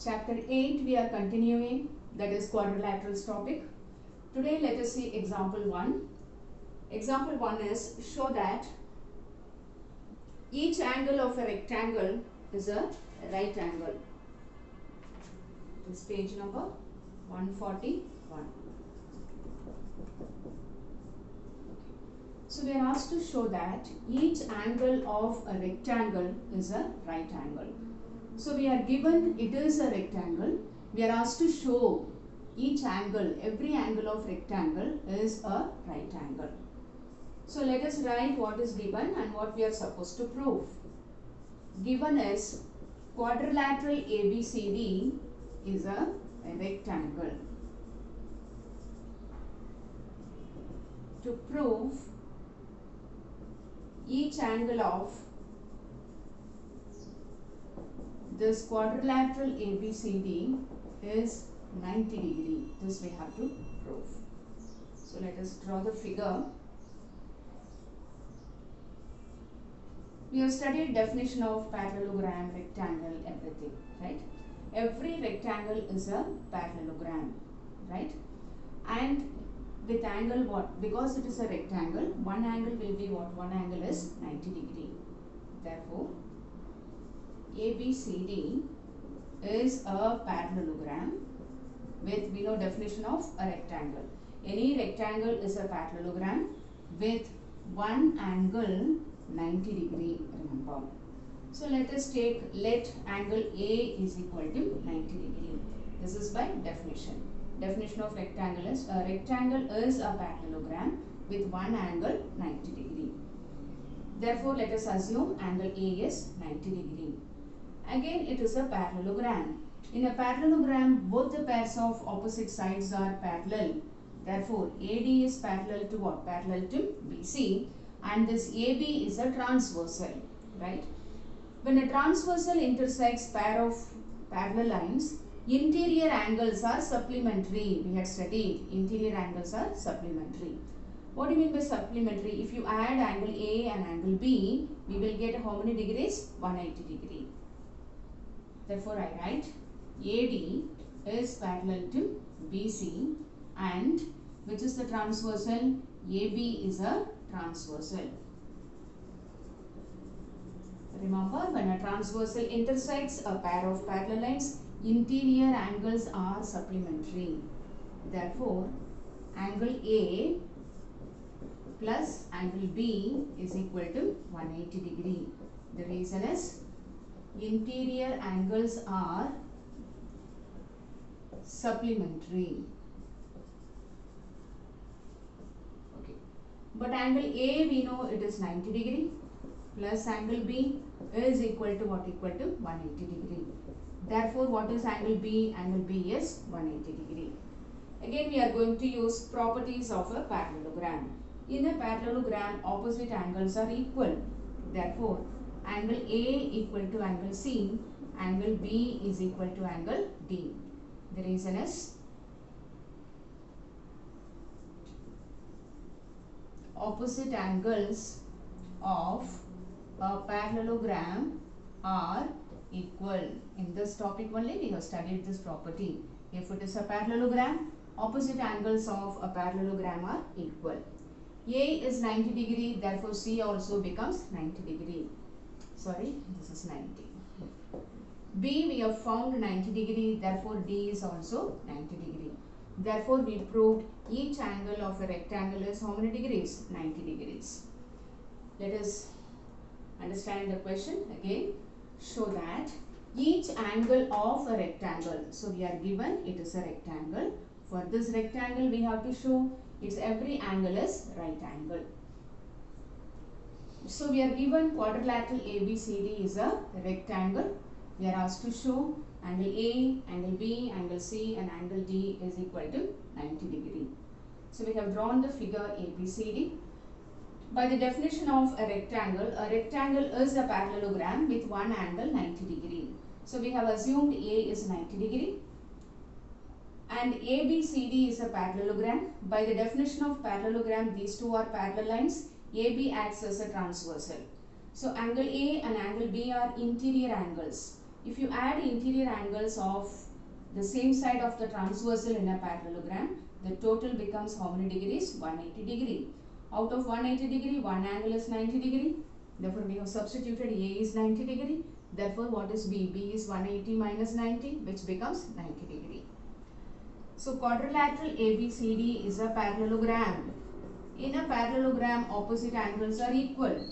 Chapter 8 we are continuing, that is quadrilaterals topic. Today let us see example 1. Example 1 is show that each angle of a rectangle is a right angle. This is page number 141. So we are asked to show that each angle of a rectangle is a right angle. So we are given it is a rectangle. We are asked to show each angle, every angle of rectangle is a right angle. So let us write what is given and what we are supposed to prove. Given is quadrilateral ABCD is a rectangle. To prove each angle of this quadrilateral ABCD is 90 degree. This we have to prove. So let us draw the figure. We have studied definition of parallelogram, rectangle, everything, right? Every rectangle is a parallelogram, right? And with angle what? Because it is a rectangle, one angle will be what? One angle is 90 degree. Therefore, ABCD is a parallelogram with, we know definition of a rectangle. Any rectangle is a parallelogram with one angle 90 degree, remember. So let us take, let angle A is equal to 90 degree. This is by definition. Definition of rectangle is, a rectangle is a parallelogram with one angle 90 degree. Therefore, let us assume angle A is 90 degree. Again, it is a parallelogram. In a parallelogram, both the pairs of opposite sides are parallel. Therefore, AD is parallel to what? Parallel to BC. And this AB is a transversal, right? When a transversal intersects pair of parallel lines, interior angles are supplementary. We had studied interior angles are supplementary. What do you mean by supplementary? If you add angle A and angle B, we will get how many degrees? 180 degree. Therefore, I write AD is parallel to BC and which is the transversal? AB is a transversal. Remember, when a transversal intersects a pair of parallel lines, interior angles are supplementary. Therefore, angle A plus angle B is equal to 180 degree. The reason is interior angles are supplementary. Okay. But angle A we know it is 90 degree plus angle B is equal to what? Equal to 180 degree. Therefore, what is angle B? Angle B is 180 degree. Again, we are going to use properties of a parallelogram. In a parallelogram, opposite angles are equal. Therefore, angle A equal to angle C, angle B is equal to angle D. The reason is opposite angles of a parallelogram are equal. In this topic only we have studied this property. If it is a parallelogram, opposite angles of a parallelogram are equal. A is 90 degree, therefore C also becomes 90 degree. Sorry, this is 90. B we have found 90 degree, therefore D is also 90 degree. Therefore, we proved each angle of a rectangle is how many degrees? 90 degrees. Let us understand the question again. Show that each angle of a rectangle. So, we are given it is a rectangle. For this rectangle, we have to show its every angle is right angle. So, we are given quadrilateral ABCD is a rectangle. We are asked to show angle A, angle B, angle C and angle D is equal to 90 degree. So, we have drawn the figure ABCD. By the definition of a rectangle is a parallelogram with one angle 90 degree. So, we have assumed A is 90 degree and ABCD is a parallelogram. By the definition of parallelogram, these two are parallel lines. AB acts as a transversal. So, angle A and angle B are interior angles. If you add interior angles of the same side of the transversal in a parallelogram, the total becomes how many degrees? 180 degree. Out of 180 degree, one angle is 90 degree. Therefore, we have substituted A is 90 degree. Therefore, what is B? B is 180 minus 90, which becomes 90 degree. So, quadrilateral ABCD is a parallelogram. In a parallelogram, opposite angles are equal.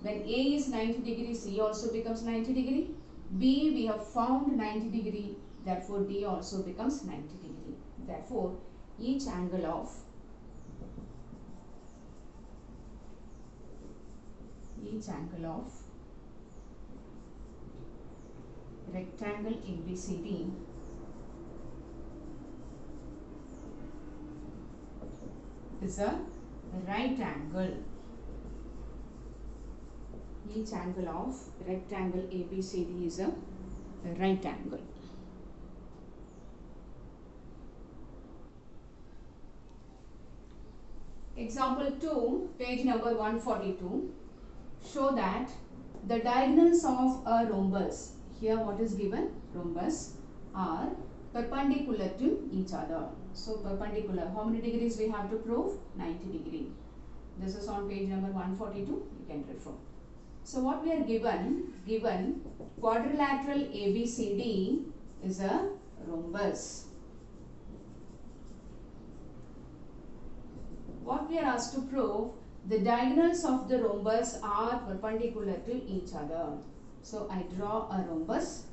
When A is 90 degree, C also becomes 90 degree. B, we have found 90 degree. Therefore, D also becomes 90 degree. Therefore, each angle of rectangle ABCD is a right angle. Each angle of rectangle ABCD is a right angle. Example 2, page number 142. Show that the diagonals of a rhombus, here what is given? Rhombus, are perpendicular to each other. So perpendicular, how many degrees we have to prove? 90 degree. This is on page number 142, you can refer. So what we are given quadrilateral ABCD is a rhombus. What we are asked to prove, the diagonals of the rhombus are perpendicular to each other. So I draw a rhombus.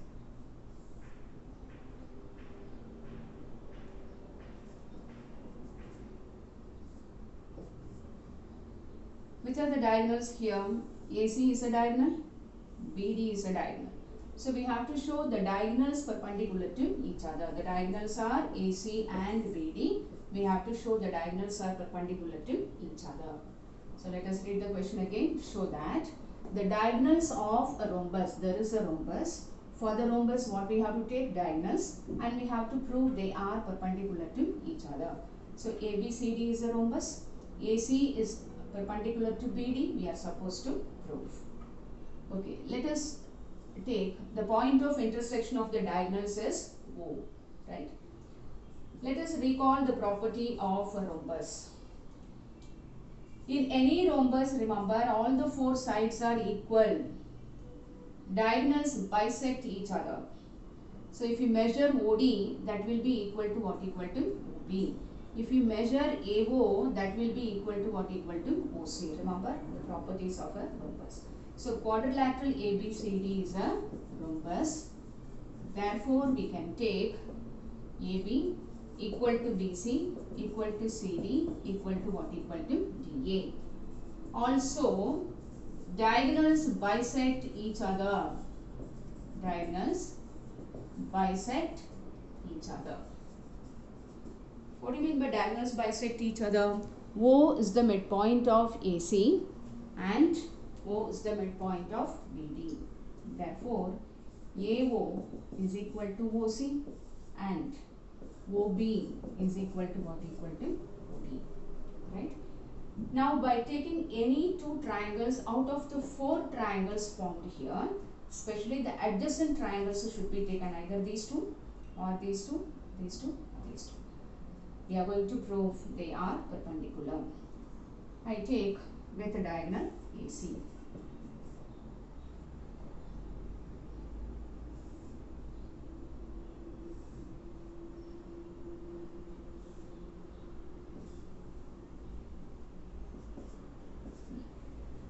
Which are the diagonals here? AC is a diagonal, BD is a diagonal. So we have to show the diagonals perpendicular to each other. The diagonals are AC and BD. We have to show the diagonals are perpendicular to each other. So let us read the question again. Show that the diagonals of a rhombus, there is a rhombus. For the rhombus, what we have to take? Diagonals, and we have to prove they are perpendicular to each other. So ABCD is a rhombus, AC is perpendicular to BD, we are supposed to prove. Okay, let us take the point of intersection of the diagonals is O, right? Let us recall the property of a rhombus. In any rhombus, remember, all the four sides are equal. Diagonals bisect each other. So if you measure OD, that will be equal to what? Equal to OB. If you measure AO, that will be equal to what? Equal to OC. Remember the properties of a rhombus. So quadrilateral ABCD is a rhombus. Therefore, we can take AB equal to BC equal to CD equal to what? Equal to DA. Also, diagonals bisect each other. Diagonals bisect each other. What do you mean by diagonals bisect each other? O is the midpoint of AC and O is the midpoint of BD. Therefore, AO is equal to OC and OB is equal to what? Equal to OD. Right? Now, by taking any two triangles out of the four triangles formed here, especially the adjacent triangles should be taken, either these two or these two, these two, these two. We are going to prove they are perpendicular. I take with a diagonal AC.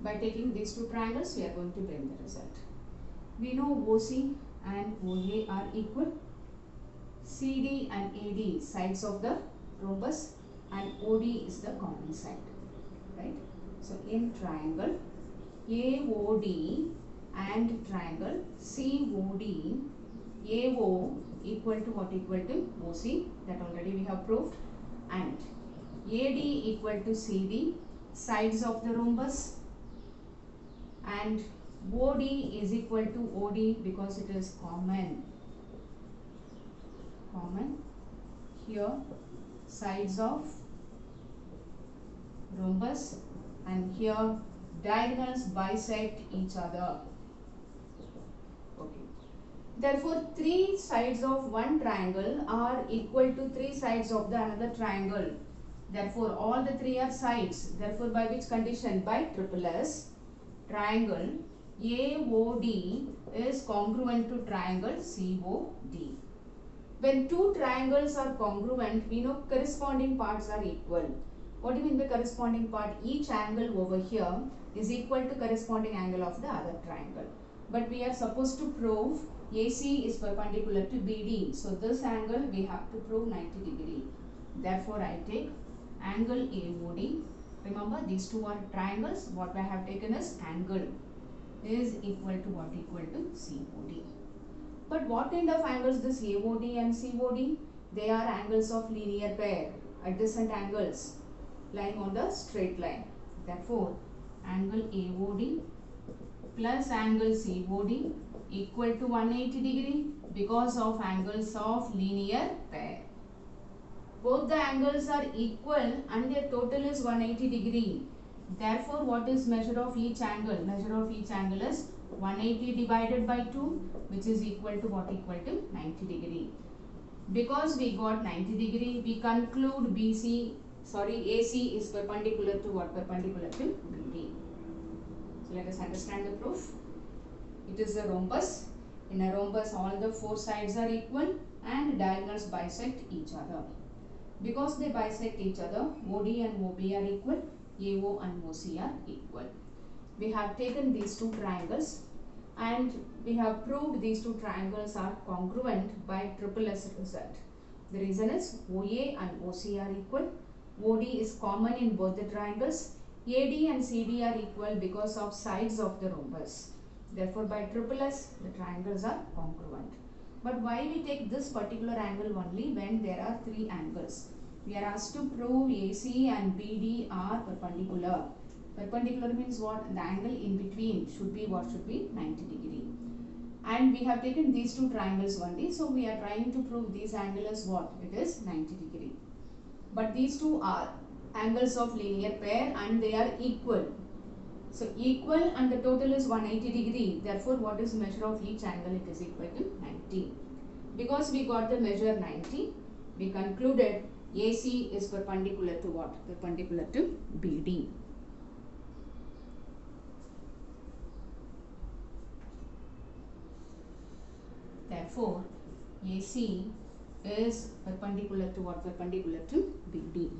By taking these two triangles, we are going to bring the result. We know OC and OA are equal. CD and AD sides of the rhombus and OD is the common side. Right? So in triangle AOD and triangle COD, AO equal to what? Equal to OC, that already we have proved, and AD equal to CD, sides of the rhombus, and OD is equal to OD because it is common. Here sides of rhombus and here diagonals bisect each other. Okay. Therefore, three sides of one triangle are equal to three sides of the another triangle. Therefore, all the three are sides. Therefore, by which condition? By triple S, triangle AOD is congruent to triangle COD. When two triangles are congruent, we know corresponding parts are equal. What do you mean by corresponding part? Each angle over here is equal to corresponding angle of the other triangle. But we are supposed to prove AC is perpendicular to BD. So this angle we have to prove 90 degree. Therefore, I take angle AOD. Remember, these two are triangles. What I have taken is angle is equal to what? Equal to COD. But what kind of angles this AOD and COD? They are angles of linear pair, adjacent angles lying on the straight line. Therefore, angle AOD plus angle COD equal to 180 degree because of angles of linear pair. Both the angles are equal and their total is 180 degree. Therefore, what is measure of each angle? Measure of each angle is 180 divided by 2, which is equal to what? Equal to 90 degree. Because we got 90 degree, we conclude AC is perpendicular to what? Perpendicular to BD. So let us understand the proof. It is a rhombus. In a rhombus, all the four sides are equal and diagonals bisect each other. Because they bisect each other, OD and OB are equal, AO and OC are equal. We have taken these two triangles and we have proved these two triangles are congruent by triple S result. The reason is OA and OC are equal, OD is common in both the triangles, AD and CD are equal because of sides of the rhombus. Therefore, by triple S, the triangles are congruent. But why we take this particular angle only when there are three angles? We are asked to prove AC and BD are perpendicular. Perpendicular means what? The angle in between should be what? Should be 90 degree. And we have taken these two triangles only. So, we are trying to prove this angle is what? It is 90 degree. But these two are angles of linear pair and they are equal. So, equal and the total is 180 degree. Therefore, what is measure of each angle? It is equal to 90. Because we got the measure 90, we concluded AC is perpendicular to what? Perpendicular to BD. Therefore, AC is perpendicular to what? Perpendicular to BD.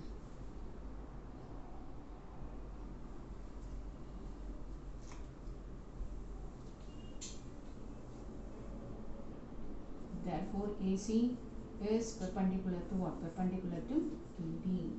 Therefore, AC is perpendicular to what? Perpendicular to BD.